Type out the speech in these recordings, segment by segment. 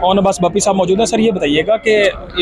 और बस बपी साहब मौजूद हैं। सर ये बताइएगा कि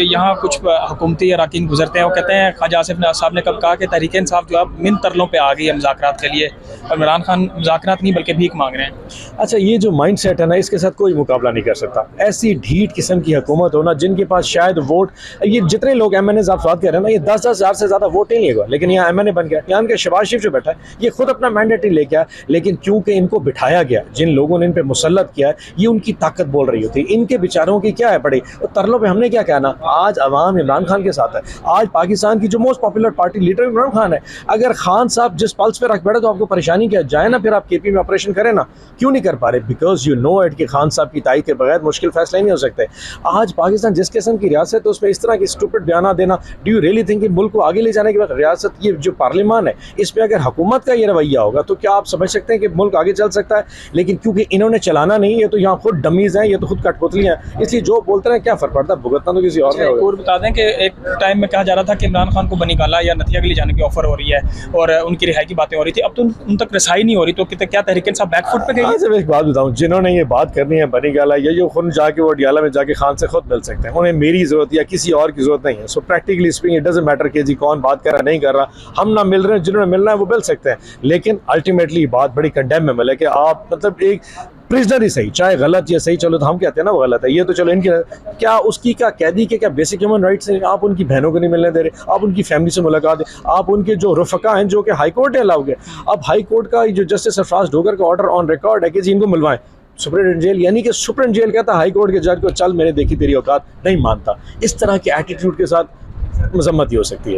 यहाँ कुछ हुकूमती अरकान गुजरते हैं और कहते हैं ख्वाजा आसिफ साहब ने कब कहा कि तहरीक इंसाफ जो है मिन तरलों पे आ गई है मुज़ाकरात के लिए, और इमरान खान मुज़ाकरात नहीं बल्कि भीख मांग रहे हैं। अच्छा, ये जो माइंड सेट है ना, इसके साथ कोई मुकाबला नहीं कर सकता। ऐसी ढीठ किस्म की हुकूमत हो ना, जिनके पास शायद वोट, ये जितने लोग MNA आप बात कर रहे हैं ना, ये 10-10 हज़ार से ज़्यादा वोट नहीं लेगा, लेकिन यहाँ MNA बन गया। यहाँ इनके शहबाज शरीफ जो बैठा है, ये खुद अपना मैंडेट ही लेके आया, लेकिन क्योंकि इनको बिठाया गया, जिन लोगों ने इन पर मुसल्लत किया है, ये उनकी ताकत बोल रही होती है। इनके बेचारों की क्या है पड़ी, और तरलों पे हमने क्या कहना। आज अवाम इमरान खान के साथ है। आज पाकिस्तान की जो most popular party leader Imran Khan है। अगर खान साहब जिस पल्स पे रख बैठे तो आपको परेशानी क्या जाए ना, फिर आप KP में ऑपरेशन करें ना, क्यों नहीं कर पा रहे? बिकॉज यू नो इट कि खान साहब की ताईद के बगैर मुश्किल फैसले नहीं हो सकते। आज पाकिस्तान जिस किस्म की रियासत है, उसमें इस तरह की स्टूपिड बयान देना, डू यू रियली थिंक कि मुल्क को आगे ले जाने के बाद रियासत, ये जो पार्लियामान है, इस पर अगर हुकूमत का ये रवैया होगा तो क्या आप समझ सकते हैं कि मुल्क आगे चल सकता है? लेकिन क्योंकि इन्होंने चलाना नहीं है, तो यहाँ खुद डमीज हैं, ये तो खुद कठपुतली हैं, इसलिए जो बोलते हैं क्या फर्क पड़ता है, भुगतना तो किसी और ने होगा। और बता दें कि एक टाइम में कहा जा रहा था कि इमरान खान को बनी गाला या नथिया के लिए जाने की ऑफर हो रही है और उनकी रिहाई की बातें हो रही थी, अब तो उन तक रसाई नहीं हो रही, तो क्या तहरीक इंसाफ बैकफुट पे गई है? मैं एक बात बताऊं, जिन्होंने ये बात करनी है बनी गाला, या जो खुद जाके वो डियाला में जाके खान से खुद मिल सकते हैं, उन्हें मेरी जरूरत या किसी और की जरूरत नहीं है। So practically speaking it doesn't matter कि जी कौन बात कर रहा नहीं कर रहा, हम ना मिल रहे हैं, जिन्होंने मिलना है वो मिल सकते हैं, लेकिन अल्टीमेटली बात बड़ी कंडेमेबल है कि आप मतलब एक प्रिजनर ही सही, चाहे गलत या सही, चलो तो हम कहते हैं ना वो गलत है, ये तो चलो इनकी क्या उसकी क्या कैदी के क्या बेसिक ह्यूमन राइट्स हैं? आप उनकी बहनों को नहीं मिलने दे रहे, आप उनकी फैमिली से मुलाकात है, आप उनके जो रुफका हैं जो कि हाई कोर्ट ने अलाउ किया, अब हाई कोर्ट का जो जस्टिस सरफराज डोगर का ऑर्डर ऑन रिकॉर्ड है कि जी इनको मिलवाएं सुप्रीम जेल, यानी कि सुप्रीम जेल कहता हाई कोर्ट के जज को चल मैंने देखी तेरी औकात, नहीं मानता। इस तरह के एटीट्यूड के साथ मजम्मत ही हो सकती है।